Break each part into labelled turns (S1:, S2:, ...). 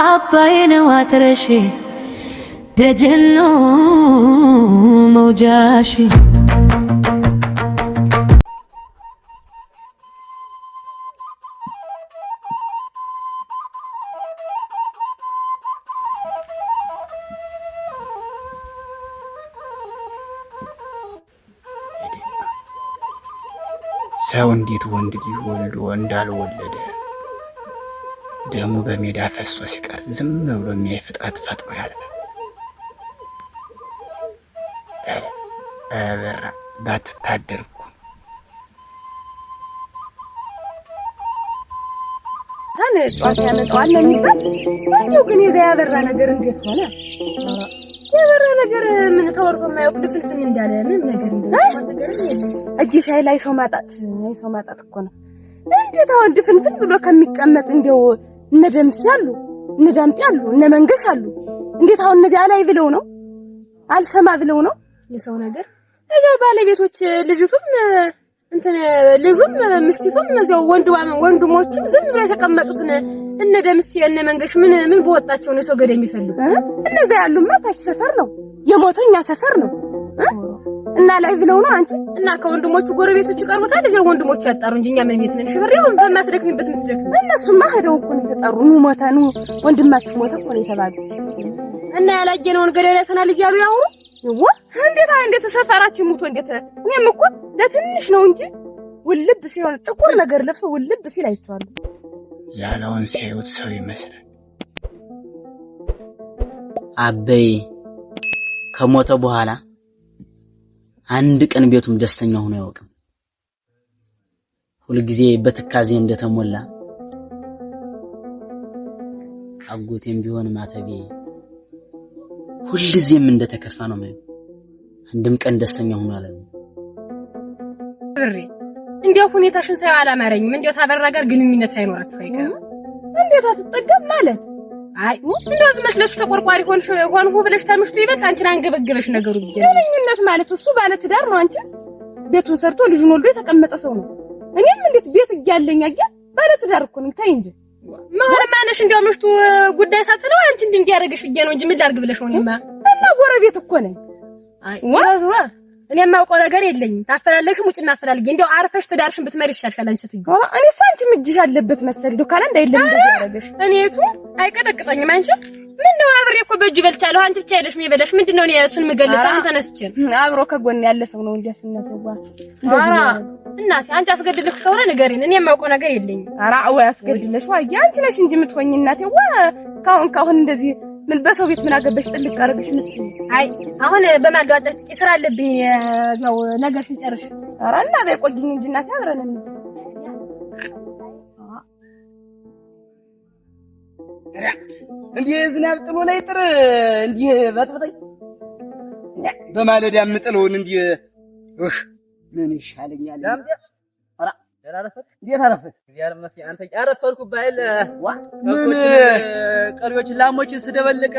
S1: አባይን ዋትረሽ ደጀኖ መውጃሽ
S2: ሰው እንዴት ወንድ ልጅ ወልዶ እንዳልወለደ ደሙ በሜዳ ፈሶ ሲቀር ዝም ብሎ የሚያይ ፍጥረት ፈጥሮ ያልፋል። በራ ባትታደርኩ
S3: ጧት ያመጣዋል የሚባል እንዴው ግን የዛ ያበራ ነገር እንዴት ሆነ? ያበራ ነገር ምን ተወርቶ የማያውቅ ድፍልፍል እንዳለ ምን ነገር እንደሆነ እጅሽ ላይ ሰው ማጣት እኮ ነው። እንዴት አሁን ድፍልፍል ብሎ ከሚቀመጥ እንደው እነ ደምስ ያሉ እነ ዳምጤ ያሉ እነ መንገሽ አሉ እንዴት አሁን እነዚህ ላይ ብለው ነው አልሰማ ብለው ነው የሰው ነገር እዛው ባለቤቶች ልጅቱም እንትን ልጁም ምስቲቱም እዛው ወንድሞቹም ዝም ብለው የተቀመጡትን እነ ደምስ እነ መንገሽ ምን በወጣቸው ነው ሰው ገደ የሚፈልጉ እነዛ ያሉማ ታች ሰፈር ነው የሞተኛ ሰፈር ነው እና ላይ ብለው ነው አንቺ እና ከወንድሞቹ ጎረቤቶቹ ቀርቦታል እዛው ወንድሞቹ ያጣሩ እንጂ እኛ ምን ቤት ነን ሽብሬው በማስደክምበት ምትደክም እነሱማ ሄደው እኮ ነው የተጠሩ ሞተኑ ወንድማችሁ ሞተ እኮ ነው የተባሉ እና ያላየነውን ገደለ ተናል ይያሉ ያው እንዴት ተሰፈራችን ሙቶ እንዴት እኔም እኮ ለትንሽ ነው እንጂ ውልብ ሲሆን ጥቁር ነገር ለብሶ ውልብ ሲል አይቻለሁ።
S2: ያለውን ሲያዩት ሰው ይመስላል።
S4: አበይ ከሞተ በኋላ አንድ ቀን ቤቱም ደስተኛ ሆኖ ያውቅም። ሁሉ ጊዜ በትካዜ እንደተሞላ አጎቴም ቢሆን ማተቤ ሁልጊዜም እንደተከፋ ነው ማለት አንድም ቀን ደስተኛ ሆኖ አላለም።
S3: ብሬ እንዴው ሁኔታሽን ሳይው አላማረኝም። እንዴው ታበራ ጋር ግንኙነት ሳይኖራችሁ አይቀርም። እንዴት አትጠገም ማለት አይ እንደው ዝም ብለሽ ተቆርቋሪ ሆንሁ ብለሽ ታምሽቱ ይበቃ አንቺን አንገበገበሽ ነገሩ ይጀምር። ግንኙነት ማለት እሱ ባለ ትዳር ነው። አንቺ ቤቱን ሰርቶ ልጁን ወልዶ የተቀመጠ ሰው ነው። እኔም እንዴት ቤት እያለኝ ባለ ትዳር እኮ ነኝ። ታይ እንጂ ማለሽ እንደው ምሽቱ ጉዳይ ሳትለው አንቺ እንዲያረግሽ እየ ነው እንጂ ምን ላድርግ ብለሽ ነው? እኔማ እና ጎረቤት እኮ ነኝ። አይ ወራዙራ እኔ የማውቀው ነገር የለኝም። ታፈላለሽ ሙጭና አፈላልጊ እንደው አርፈሽ ትዳርሽን ብትመሪ ይሻልሻል። አንቺ ትይ እኔ ሳንቺ ምጅሽ አለበት መሰል ዶካላ እንዳይለም እንደዚህ ያረግሽ እኔቱ አይቀጠቅጠኝም። አንቺ ምንድነው አብሬ እኮ በእጅ በልቻለሁ። አንቺ ብቻ አይደሽ የሚበላሽ ምንድነው? እኔ እሱን ምገልጣው ተነስቼ አብሮ ከጎን ያለ ሰው ነው እንጂ አስነተዋ አራ እናቴ አንቺ አስገድልሽ ከሆነ ንገሪን። እኔ የማውቀው ነገር የለኝም። አራ ወይ አስገድልሽ ወይ አንቺ ነሽ እንጂ የምትሆኝ እናቴ ካሁን እንደዚህ ምን በሰው ቤት ምን አገበሽ ጥልቅ አረግሽ ምትይ? አይ አሁን በማልዶ አጨጭቂ ስራ አለብኝ ያው ነገር ሲጨርሽ አራ እና በቆይኝ እንጂ እናቴ አብረን ነው
S5: እንዴ ዝናብ ጥሎ ላይ ጥር እንዴ በጥብጠኝ በማለዳ የምጥለውን እንዴ ምን ይሻለኛል? አራ ያራረፈት እንዴት አረፈት? እግዚአብሔር ይመስገን። አንተ ያረፈርኩ ባይል ቀሪዎችን ላሞችን ስደበልቅ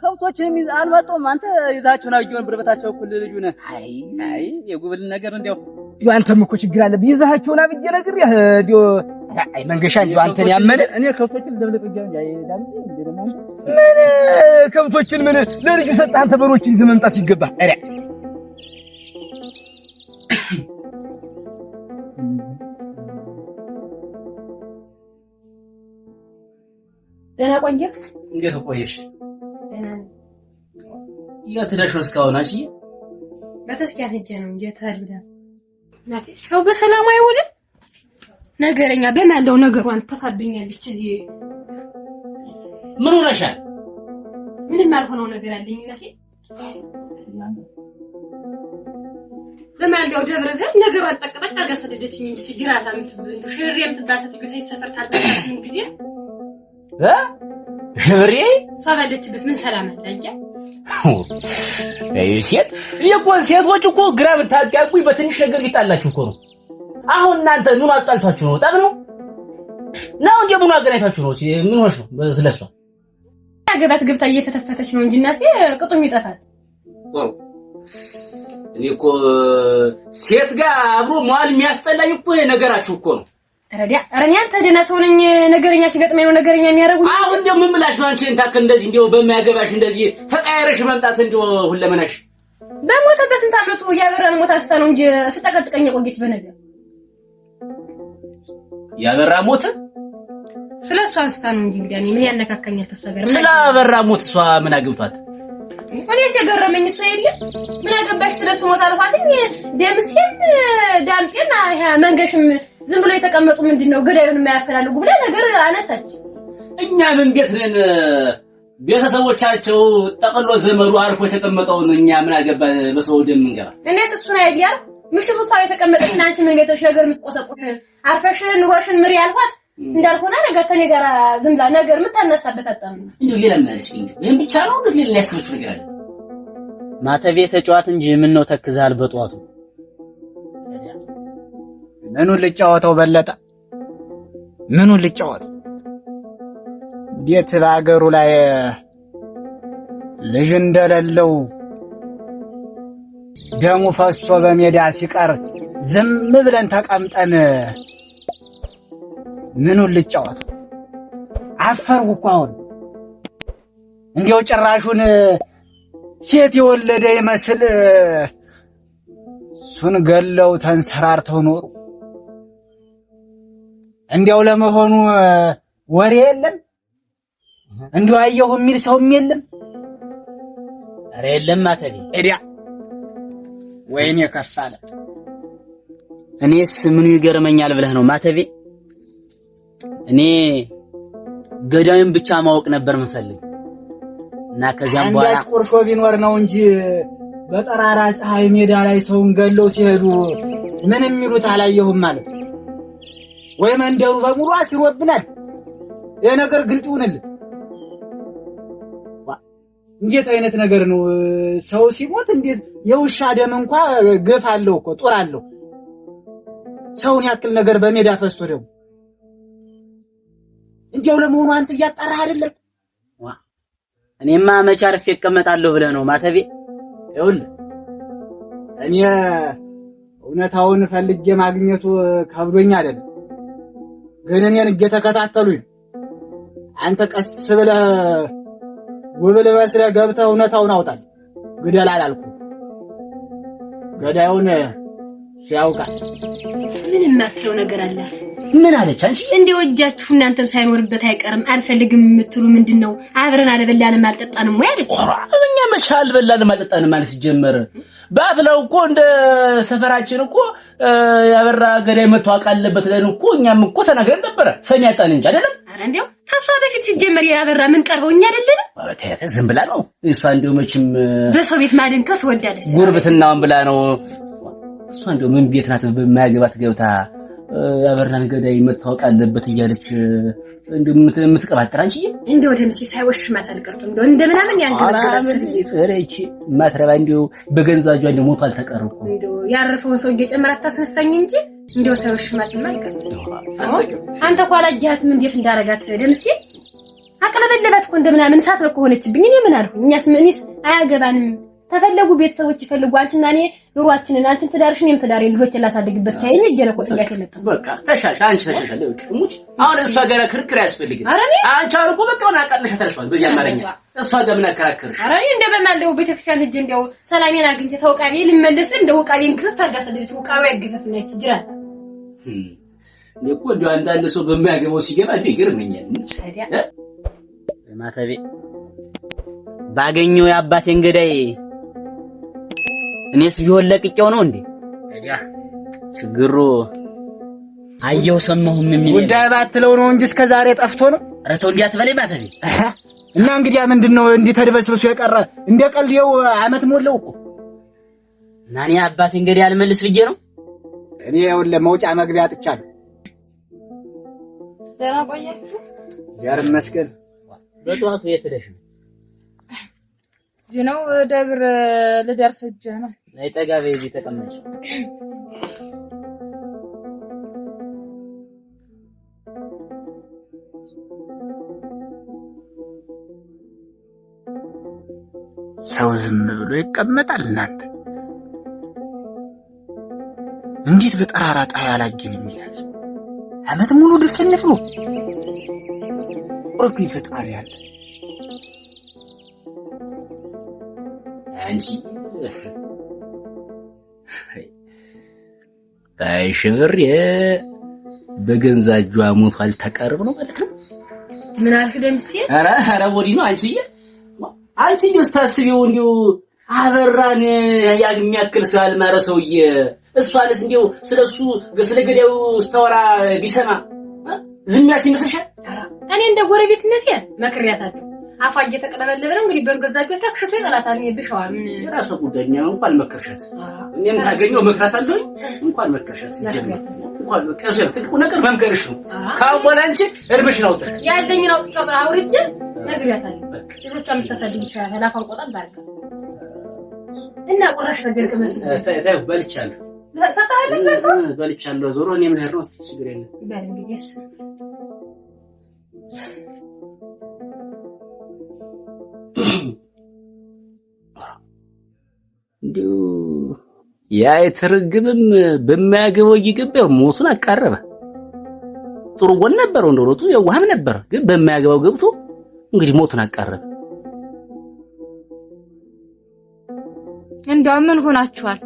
S5: ከብቶችን አልመጡም። አንተ ይዛቸውን አዩን ብርበታቸው እኩል ልጁ ነህ። አይ የጉብል ነገር እንደው አንተም እኮ ችግር አለብህ። ይዛቸውን አብጄ ነግሬህ እንደው አይ መንገሻ እንደው አንተን ያመነ እኔ ከብቶችን ደብልቅ ይገኛል። አይ ዳምጤ እንደማን ምን ከብቶችን ምን ለልጁ ሰጣህ አንተ በሮችን ይዘህ መምጣት ሲገባ አረ
S3: ደህና ቆየህ?
S4: እንዴት ቆየሽ? የት ሄደሽ ነው እስካሁን? አንቺ
S3: በተስኪያን ሄጄ ነው እንጂ ተርብዳ ናቲ ሰው በሰላም አይውልም። ነገረኛ በማለው ነገሯን ተፋብኛለች። እዚህ
S4: ምን ሆነሻል?
S3: ምንም አልሆነው ነገር አለኝ ናቲ በማለው ደብረገር ነገሯን ጠቅጠቅ አድርጋ ሰደደችኝ እንጂ ጅራታ ሽሬም ትባሰት ቢታይ ሰፈር ካልተጣጣኝ ጊዜ
S4: ሽብሬ
S3: ሰበደችበት ምን ሰላም አላየ
S4: ሴት ሴቶች እኮ ግራ ብታጋጉኝ በትንሽ ነገር ይጣላችሁ እኮ ነው። አሁን እናንተ ምን አጣልታችሁ ነው? ጠብ ነው እንዴ? ምን አገናኝታችሁ ነው? ምን ሆነሽ ነው? ስለሷ
S3: ያገባት ገብታ እየፈተፈተች ነው እንጂ እናቴ ቅጡም ይጠፋል።
S4: እኔ እኮ ሴት ጋር አብሮ መዋል የሚያስጠላኝ እኮ ነገራችሁ እኮ ነው።
S3: አረኛ አንተ ደህና ሰው ነኝ ነገረኛ ሲገጥመኝ ነው ነገረኛ የሚያደርጉኝ።
S4: አሁን እንደው ምን ብላሽ ነው አንቺ እንታከል እንደዚህ እንደው በማያገባሽ እንደዚህ ተቃየረሽ መምጣት እንደው ሁለመናሽ
S3: በሞተ በስንት አመቱ ያበራን ሞት አንስታ ነው እንጂ ስጠቀጥቀኝ ቆየች። በነገር
S4: ያበራ ሞት
S3: ስለሷ አንስታ ነው እንጂ እንግዲህ ምን ያነካካኛል? ተሷ ጋር
S4: ስላበራ ሞት እሷ ምን አግብቷት?
S3: እኔ ሲገረመኝ እሷ የለ ምን አገባሽ ስለሱ ሞት አልኳትኝ። ደምሴም ዳምጤና መንገሽም ዝም ብሎ የተቀመጡ ምንድነው ገዳዩን የማያፈላልጉ ብላ ነገር አነሳች።
S4: እኛ ምን ቤት ነን? ቤተሰቦቻቸው ጠቅሎ ዘመዱ አርፎ የተቀመጠው ነው። እኛ ምን አገባ በሰው ደም እንገባ።
S3: እኔስ እሱ ነው አይዲያ ምሽቱ ሳው የተቀመጠች አንቺ ምን ቤተሽ ነገር የምትቆሰቁሽ አርፈሽ ኑሮሽን ምሪ ያልኳት እንዳልሆነ ነገር ከኔ ጋር ዝም ብላ ነገር የምታነሳበት አጣም ነው።
S4: እንዴ ሌላ ምን አለሽ? እንዴ ይሄን ብቻ ነው እንዴ ሌላ ያስበችው ነገር አለ?
S5: ማተቤ ተጫዋት እንጂ ምን ነው ተክዛል በጧቱ
S2: ምኑን ልጫወተው በለጠ? ምኑን ልጫወተው? ቤት በአገሩ ላይ ልጅ እንደሌለው ደሙ ፈሶ በሜዳ ሲቀር ዝም ብለን ተቀምጠን ምኑን ልጫወተው? አፈርኩ እኮ አሁን እንዲያው ጭራሹን ሴት የወለደ ይመስል እሱን ገለው ተንሰራርተው ኖሩ። እንዲያው ለመሆኑ ወሬ የለም? እንዲያው አየሁ የሚል ሰውም የለም?
S5: ኧረ የለም ማተቤ።
S2: እዲያ ወይኔ ከፋለ።
S5: እኔስ ምኑ ይገርመኛል ብለህ ነው ማተቤ? እኔ ገዳዩን ብቻ ማወቅ ነበር የምፈልግ እና ከዚያም በኋላ
S2: አንዳች ቁርሾ ቢኖር ነው እንጂ በጠራራ ፀሐይ ሜዳ ላይ ሰውን ገለው ሲሄዱ ምንም ይሉት አላየሁም ማለት ነው። ወይ መንደሩ በሙሉ አሲሮብናል። ይሄ ነገር ግልጥ ይሁንልን። እንዴት አይነት ነገር ነው? ሰው ሲሞት እንዴት የውሻ ደም እንኳን ግፍ አለው እኮ ጦር አለው። ሰውን ያክል ነገር በሜዳ ፈሶ ደግሞ እንዴው ለመሆኑ አንተ እያጣራህ አይደለም?
S5: እኔማ መቼ አርፌ እቀመጣለሁ ብለህ ነው ማተቤ?
S2: ይኸውልህ እኔ እውነታውን ፈልጌ ማግኘቱ ከብዶኝ አይደለም፣ ግን እኔን እየተከታተሉኝ አንተ ቀስ ብለህ ጉብል መስለህ ገብተህ እውነታውን አውጣል። ግደል አላልኩም። ገዳዩን ሲያውቃል
S3: ምንም ማክለው ነገር አላት።
S4: ምን አለች አንቺ?
S3: እንደው እጃችሁ እናንተም ሳይኖርበት አይቀርም አልፈልግም የምትሉ ምንድነው? አብረን አልበላንም አልጠጣንም ወይ አለች።
S4: እኛ መቼ አልበላንም አልጠጣንም ማለት ሲጀመር ባፍላው እኮ እንደ ሰፈራችን እኮ ያበራ ገዳይ መጥቶ አቃለበት ለን እኮ እኛም እኮ ተናገር ነበር። ሰሚ ያጣን እንጂ አይደለም።
S3: አረ እንደው ታሷ በፊት ሲጀመር ያበራ ምን ቀርበው እኛ አይደለም።
S4: አረ ዝም ብላ ነው እሷ። እንደው መቼም
S3: በሰው ቤት ማደንከት ወዳለች
S4: ጉርብትናውን ብላ ነው እሷ። እንደው ምን ቤት ናት በማያገባት ገብታ ያበራን ገዳይ መታወቅ አለበት እያለች እንደው የምትቀባጥር አንቺ
S3: እንደው ደምሲ ሳይወሽ ማታል ቀርቶ እንደው እንደምናምን ያንገበገባት ስለይቱ
S4: እረቺ ማትረባ እንደው በገንዛጇ እንደው ሞቷል ተቀርኩ
S3: እንደው ያረፈውን ሰው እየጨመራት ታስነሳኝ እንጂ እንደው ሳይወሽ ማታል ማለት አንተ ቋላጃትም እንዴት እንዳረጋት ደምሲ አቀለበለባት እኮ እንደምናምን ሳት ነው ሆነችብኝ። እኔ ምን አልኩ? እኛስ አያገባንም። ተፈለጉ ቤተሰቦች ይፈልጉ። አንቺና እኔ ኑሯችንን አንቺን ትዳርሽን እኔም ትዳሬ ልጆችን ላሳድግበት ካይኝ እየነቆ ጥያቄ መጣ።
S4: በቃ ተሻሽ አንቺ ተሻሻለ እሙች አሁን እሷ ጋር ክርክር ያስፈልጋል። አንቺ አልኩ በቃ ሆነ አቃለሽ ተርሷል። በዚህ አማርኛ እሷ ጋር ምን አከራከርሽ?
S3: አረ እንደ በማለው ቤተክርስቲያን ሂጅ እንደው ሰላሜን አግኝቼ ተውቃቤ ልመለስ እንደው ቃቤን ክፍ አድርጋ ሰደች። ውቃቤ ያገፈፍና ይችላል
S4: ለቆ እንደው አንዳንድ ሰው በማያገባው ሲገባ እንዴ ይገርመኛል።
S5: ማተቤ ባገኘው የአባቴን ገዳይ እኔስ ቢሆን ለቅቄው ነው እንዴ? ታዲያ ችግሩ አየው ሰማሁም የሚል
S2: ጉዳይ ባትለው ነው እንጂ እስከ ዛሬ ጠፍቶ ነው።
S5: ኧረ ተው እንዲያት በላይ ማተቤ።
S2: እና እንግዲህ ምንድነው እንዲህ ተድበስብሶ የቀረ? እንደ ቀልዴው አመት ሞላው እኮ
S5: እና እኔ አባቴን ገዳይ አልመልስ ብዬ ነው።
S2: እኔ ይኸውልህ ለመውጫ መግቢያ አጥቻለሁ።
S3: ደህና ቆያችሁ?
S2: ዛሬ መስቀል
S5: በጧቱ የት ሄደሽ ነው?
S6: እዚህ ነው ደብር ልደርስ እጄ ነው።
S5: ላይ ጠጋ በይ፣ እዚህ ተቀመጭ።
S2: ሰው ዝም ብሎ ይቀመጣል? እናንተ እንዴት በጠራራ ፀሐይ አላገኝም ይላል? አመት ሙሉ ድፍን ብሎ ኦርኩ ይፈጣሪ ያለ
S4: አንቺ አይ ሽብሬ በገንዛ እጇ ሞቷል ተቀርብ ነው ማለት ነው።
S3: ምን አልክ ደምሴ?
S4: ኧረ ወዲህ ነው አንቺ እንደው ስታስቢው እንደው አበራን የሚያክል ሰው ያልማረ ሰውዬ እሷንስ እንደው ስለሱ ስለ ገዳዩ ስታወራ ቢሰማ ዝምያት ይመስልሻል?
S3: እኔ እንደ ጎረቤትነቴ መክሪያታለሁ። አፋ እየተቀለበለበ ነው እንግዲህ በገዛጁ ታክሽቶ ይጠላታል። ቢሻዋል ምን
S4: ራሱ ጉዳኛ እንኳን መከርሻት እኔም ታገኘው መክራታለሁ። እንኳን መከርሻት እንኳን መከርሻት ትልቁ ነገር መምከርሽ ነው። ካወላ አንቺ እርምሽ ነው ተረ
S3: ያለኝን አውጥቻው አውርጄ ነግሪያታለሁ። ልጆቿን ተሰድብ ይችላል አፋን ቆጣን ባርካ እና ቁራሽ ነገር ከመስል
S4: ታዩ በልቻለሁ
S3: ሰጣለህ ዘርቶ
S4: በልቻለሁ ዞሮ እኔም ልሄድ ነው። እስቲ ችግር የለም
S3: ባል እንግዲህ
S4: እንዲሁ ያ የተረገመም በማያገባው ይገባው ሞቱን አቃረበ። ጥሩ ጎን ነበረው እንደሮቱ የዋህም ነበር፣ ግን በማያገባው ገብቶ እንግዲህ ሞቱን አቃረበ።
S6: እንደው ምን ሆናችኋል?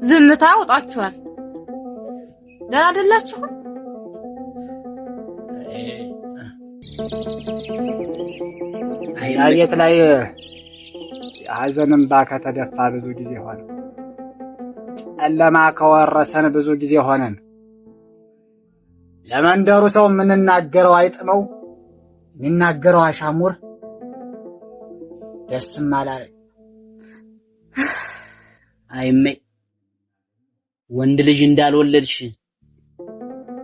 S6: ዝምታ አውጣችኋል። ደህና አይደላችሁ?
S2: አይት ላይ ሐዘንም ከተደፋ ብዙ ጊዜ ሆነ። ጨለማ ከወረሰን ብዙ ጊዜ ሆነን። ለመንደሩ ሰው የምንናገረው አይጥመው፣ የሚናገረው አሻሙር ደስም አላለኝ።
S4: አይሜ ወንድ ልጅ እንዳልወለድሽ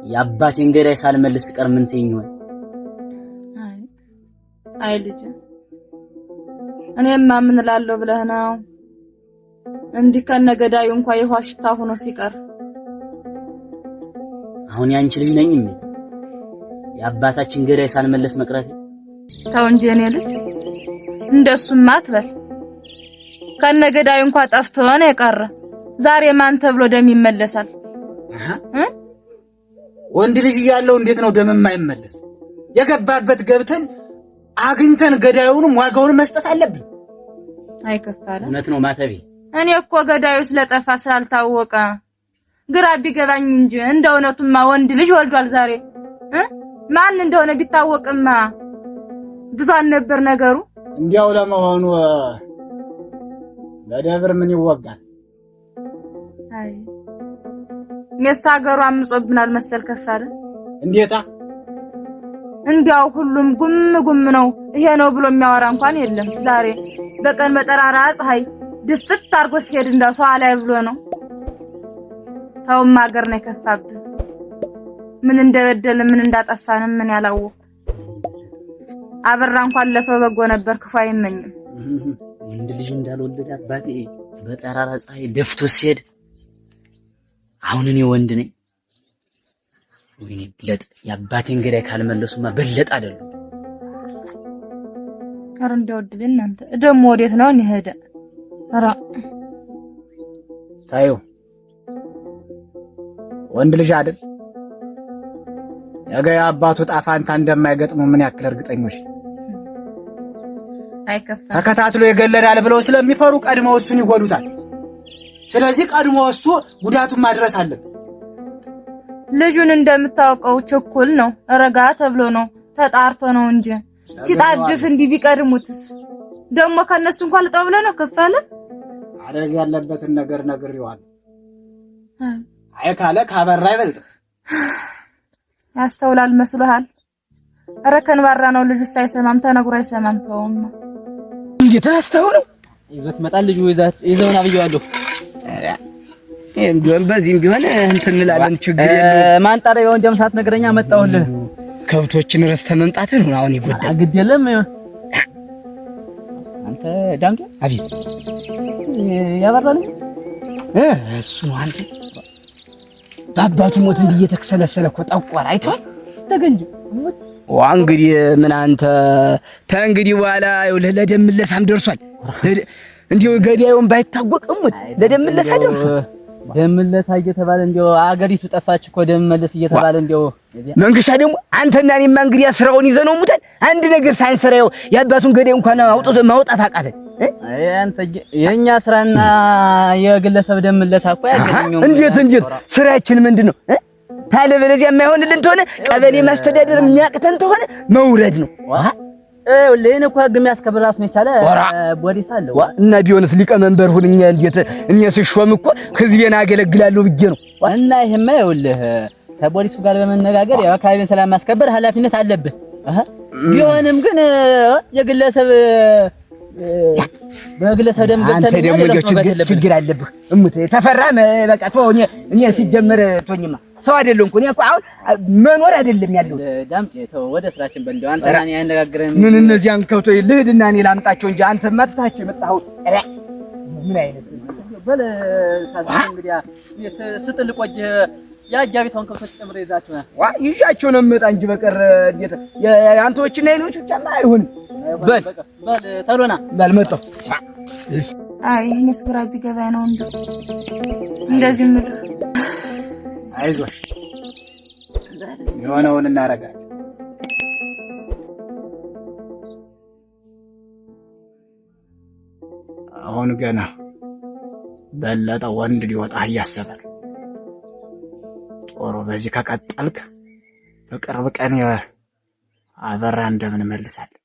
S4: የአባቴን ገዳይ ሳልመልስ ቀር ምን ትይኛለሽ?
S6: አይ ልጅ እኔማ ምን እላለሁ ብለህ ነው? እንዲህ ከነገዳዩ እንኳን የውሃ ሽታ ሆኖ ሲቀር
S4: አሁን ያንቺ ልጅ ነኝ እንዴ? የአባታችን ገዳይ ሳልመለስ መቅረት?
S6: ተው እንጂ እኔ ልጅ እንደሱማ አትበል። ከነገዳዩ እንኳን ጠፍቶ ነው የቀረ። ዛሬ ማን ተብሎ ደም ይመለሳል?
S2: ወንድ ልጅ ያለው እንዴት ነው ደም የማይመለስ? የገባበት ገብተን አግኝተን ገዳዩንም ዋጋውን መስጠት አለብን።
S6: አይከፋለ
S4: እውነት ነው ማተቤ።
S6: እኔ እኮ ገዳዩ ስለጠፋ ስላልታወቀ ግራ ቢገባኝ እንጂ እንደ እውነቱማ ወንድ ልጅ ወልዷል ዛሬ። ማን እንደሆነ ቢታወቅማ ብዙ ነበር ነገሩ።
S2: እንዲያው ለመሆኑ ለደብር ምን ይወጋል?
S6: አይ መሳገሩ አምጾብናል መሰል ከፋለ።
S2: እንዴታ
S6: እንዲያው ሁሉም ጉም ነው። ይሄ ነው ብሎ የሚያወራ እንኳን የለም። ዛሬ በቀን በጠራራ ፀሐይ ድፍት አርጎ ሲሄድ እንዳሰው አላይ ብሎ ነው። ተውም ሀገር ነው የከፋብን። ምን እንደበደለ ምን እንዳጠፋንም ምን ያላወቅ። አበራ እንኳን ለሰው በጎ ነበር፣ ክፉ አይመኝም።
S4: ወንድ ልጅ እንዳልወለደ አባቴ በጠራራ ፀሐይ ደፍቶ ሲሄድ አሁን እኔ ወንድ ነኝ ወይኔ ብለጥ የአባቴን ገዳይ ካልመለሱማ በለጥ አይደለም።
S6: አረ እንደወደልን እናንተ ደሞ ወዴት ነው እንሄደ? አራ
S2: ታዩ ወንድ ልጅ አይደል ነገ የአባቱ ጣፋንታ እንደማይገጥመው ምን ያክል እርግጠኞች?
S6: አይከፋ
S2: ተከታትሎ የገለዳል ብለው ስለሚፈሩ ቀድመው እሱን ይጎዱታል። ስለዚህ ቀድሞ እሱ ጉዳቱን ማድረስ አለበት።
S6: ልጁን እንደምታውቀው ቸኩል ነው፣ ረጋ ተብሎ ነው ተጣርቶ ነው እንጂ ሲጣድፍ እንዲህ ቢቀድሙትስ ደሞ ከነሱ እንኳን ልጠው ብለ ነው ከፋለ
S2: አደረግ ያለበትን ነገር ነግሬዋል። አይ ካለ ካበራ ይበልጥ
S6: ያስተውላል መስሎሃል? ረከን ባራ ነው ልጅ ሳይሰማም ተነግሮ አይሰማም። ተውማ
S5: እንዴት አስተውለው ይዘት መጣል ልጅ ይዘውና ብየዋለሁ። ቢሆን በዚህም ቢሆን እንትን እንላለን። ችግር የለም። ማንጣሪያውን ደም ሰዓት ነገረኛ መጣውልህ።
S2: ከብቶችን ረስተ መምጣትህ ነው አሁን ይጎዳል።
S5: ግድ የለም። አንተ ዳንቄ
S2: አቤት
S5: ያበራል
S2: እሱ አንተ በአባቱ ሞት እንዲህ እየተከሰለሰለ እኮ ጠቋር አይቷል።
S5: ተገንጅ
S2: እንግዲህ ምን አንተ ተንግዲህ በኋላ ለደም ለሳም ደርሷል። እንዲሁ ገዳዩን ባይታወቅም ሞት ለደም ለሳ ደርሷል።
S5: ደምለሳ እየተባለ እንደው አገሪቱ ጠፋች እኮ ደምለስ እየተባለ እንደው
S7: መንገሻ ደግሞ አንተና እኔማ እንግዲህ ስራውን ይዘነው ሙተን አንድ ነገር ሳንሰራው የአባቱን ገዳይ እንኳን አውጥቶ ማውጣት አቃተን።
S5: አንተ የኛ ስራና የግለሰብ ደምለሳ እኮ ያገኘው
S7: እንዴት ስራችን ምንድነው? ታለ በለዚያ የማይሆንልን ተሆነ ቀበሌ ማስተዳደር የሚያቅተን ተሆነ መውረድ ነው።
S5: ለኔ እኮ ህግ የሚያስከብር ራስ ነው የቻለ ቦዲስ አለው
S7: እና ቢሆንስ ሊቀመንበር ሁንኛ እንዴት እኔ ስሾም እኮ ህዝቤን አገለግላለሁ ብዬ ነው።
S5: እና ይሄማ ይኸውልህ ከፖሊሱ ጋር በመነጋገር ያው አካባቢን ሰላም ማስከበር ኃላፊነት አለብህ። ቢሆንም ግን የግለሰብ በግለሰብ ደም ገብተን
S7: አንተ ደግሞ ችግር አለብህ እሙት ተፈራም በቃ ተው። እኔ ሲጀመር ቶኝማ ሰው አይደለም እኮ እኔ እኮ አሁን መኖር አይደለም ያለው
S5: ዳምጤ ተው ወደ ስራችን በእንደው አንተ ማን ያነጋግረን
S7: ምን እነዚያን ከብቶ ልሂድና እኔ ላምጣቸው እንጂ አንተ ማጥታቸው የመጣው ምን አይነት
S5: በለ ታዲያ እንግዲህ ስትልቆጅ ያጃቢቷን ከብቶች ጨምረ ይዛችሁ
S7: ይዣቸው ነው የምመጣ እንጂ በቀር እንዴት አንተዎችና አይኖች ብቻማ አይሆንም። በል
S5: ተሎና
S7: በል መጣሁ።
S6: አይ እኔስ ግራ ቢገባኝ ነው እንደዚህ ምድር።
S2: አይዞሽ የሆነውን እናደርጋለን። አሁን ገና በለጠ ወንድ ሊወጣ እያሰበ ነው። ጦሩ በዚህ ከቀጠልክ በቅርብ ቀን አበራ እንደምን መልሳለን።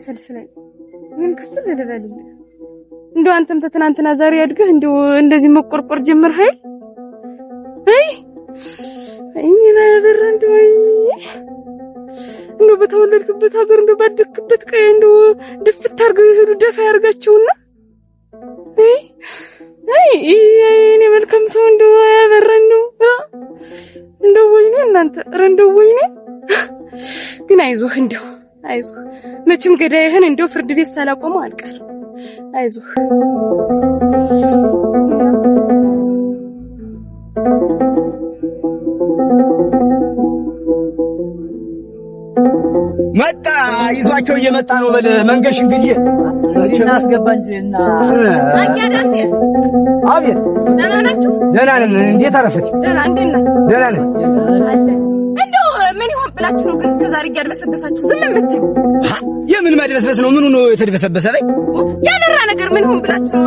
S3: ሰልስለኝ ምን ክስል ልበልልህ እንደው አንተም ተትናንትና ዛሬ አድገህ እንደው እንደዚህ መቆርቆር ጀመር ኃይል እኔ ነበር እንደው በተወለድክበት ሀገር እንደው ባደግክበት ቀይ እንደው ድፍት አድርገው ይሄዱ ደፋ ያርጋቸውና እኔ መልካም ሰው እንደው ያበረን ነው እንደው ወይኔ እናንተ እንደው ወይኔ ግን አይዞህ እንደው አይዞህ መቼም ገዳይህን እንደው ፍርድ ቤት ሳላቆመው አልቀር። አይዞህ
S7: መጣ ይዟቸው እየመጣ ነው። በል መንገሽ እንግዲህ
S5: እናስገባ እንጂና
S3: አያዳንዴ
S7: አቤት
S3: ደህና ናችሁ?
S7: ደህና ነን። እንዴት አረፈች?
S3: ደህና እንዴት ናችሁ?
S7: ደህና ነን።
S3: እንደው ምን ይሆን ብላችሁ ነው ግን እስከ ዛሬ ያድበሰበሳችሁ? ዝም የምትሉ
S7: የምን ማድበስበስ ነው? ምኑ ነው የተደበሰበሰ? በይ
S3: ያበራ ነገር ምን ይሆን ብላችሁ ነው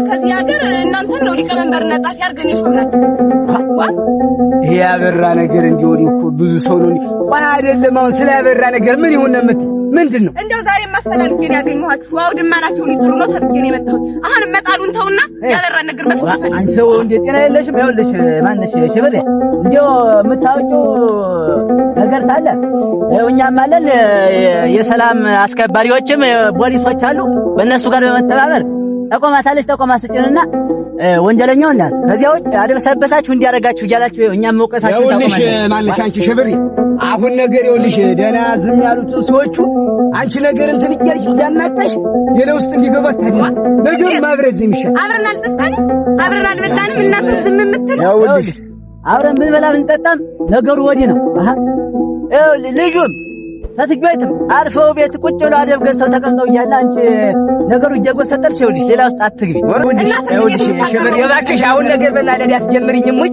S3: ከዚህ ሀገር እናንተን ነው ሊቀመንበርና ጻፊ አድርገን የሾምናችሁ?
S7: ይሄ ያበራ ነገር እንዲሆን እኮ ብዙ ሰው ነው አይደለም። አሁን ስለ ያበራ ነገር ምን ይሆን ነው የምትይ? ምንድን ነው
S3: እንደው ዛሬ ማፈላልጌን ያገኘኋችሁ? ዋው ድማናቸው ሊጥሩ ነው ተብዬ ነው የመጣሁት። አሁን መጣሉን ተውና ያበራ ነገር መፍታት ፈልግ።
S5: አንተ እንዴ ጤና የለሽም? ይኸውልሽ ማነሽ ሽብሬ እንደው የምታውቂው ነገር ታለ እኛም አለን የሰላም አስከባሪዎችም ፖሊሶች አሉ። በእነሱ ጋር በመተባበር ተቆማታለች ተቆማ ስጭንና ወንጀለኛው እንዳስ ከዚያ ውጭ አድበሰበሳችሁ እንዲያረጋችሁ እያላችሁ እኛም መውቀሳችሁ
S7: ይኸውልሽ ማንሽ አንቺ ሽብሪ አሁን ነገር ይኸውልሽ ደህና ዝም ያሉት ሰዎቹ አንቺ ነገር እንትን እያልሽ እያማጣሽ የለውስጥ እንዲገባ ታዲያ ነገር ማብረድ ነው የሚሻል።
S3: አብረን አልጠጣንም አብረን አልበላንም እናንተ ዝም የምትል
S7: ይኸውልሽ
S5: አብረን ብንበላ ብንጠጣም ነገሩ ወዲህ ነው። ልጁም ሰትጆይትም አርፈው ቤት ቁጭ ብለው አደብ ገዝተው ተቀምጠው እያለ አንቺ ነገሩ እየጎሰጠርሽ ይኸውልሽ ሌላ ውስጥ አትግቢ።
S7: ይኸውልሽ ሽብሪ እባክሽ አሁን ነገር በማለዳ አትጀምሪኝም ወይ?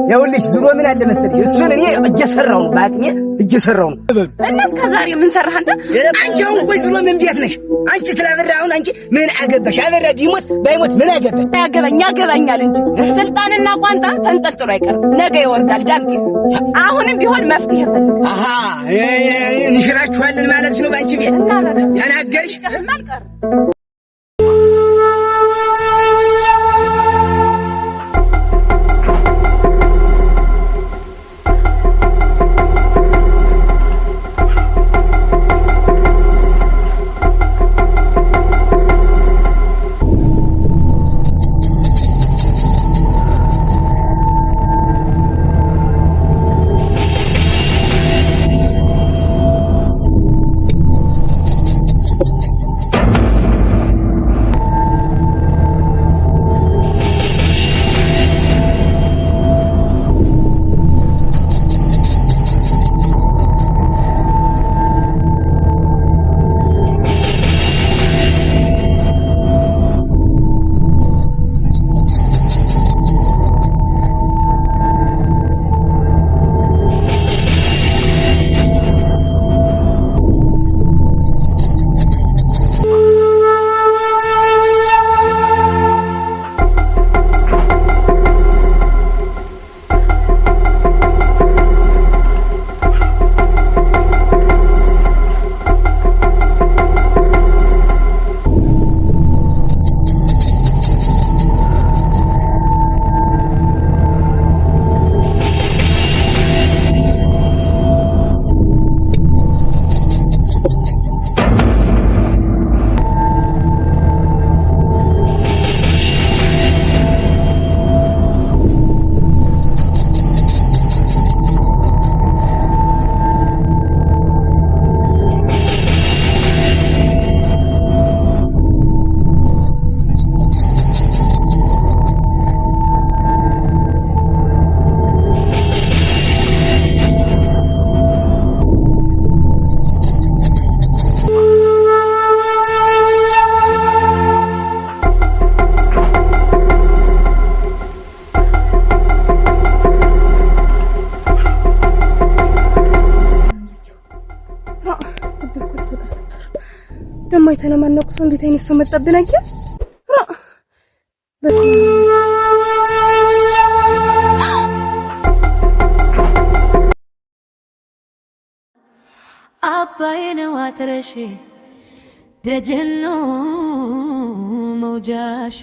S7: ይኸውልሽ ዙሮ ምን አለ መሰለሽ እሱን እኔ እየሰራው ነው ባቅኔ እየሰራው ነው።
S3: እና እስከ ዛሬ ምን ሰራህ አንተ?
S7: አንቺ አሁን ቆይ ዙሮ ምን ቤት ነሽ አንቺ? ስላበራ አሁን አንቺ ምን አገባሽ? አበራ ቢሞት ባይሞት ምን አገባሽ?
S3: ያገባኛል እንጂ ስልጣንና ቋንጣ ተንጠልጥሎ አይቀርም፣ ነገ ይወርዳል። ዳምጤ አሁንም ቢሆን መፍትሄ ፈልግ።
S7: አሃ እንሽራችኋለን ማለት ነው ባንቺ ቤት ተናገርሽ።
S3: ደሞ የተነማነቁ ሰው እንዴት አይነት ሰው መጣብን አየህ
S1: አባይነ ዋትረሽ ደጀኖ መውጃሽ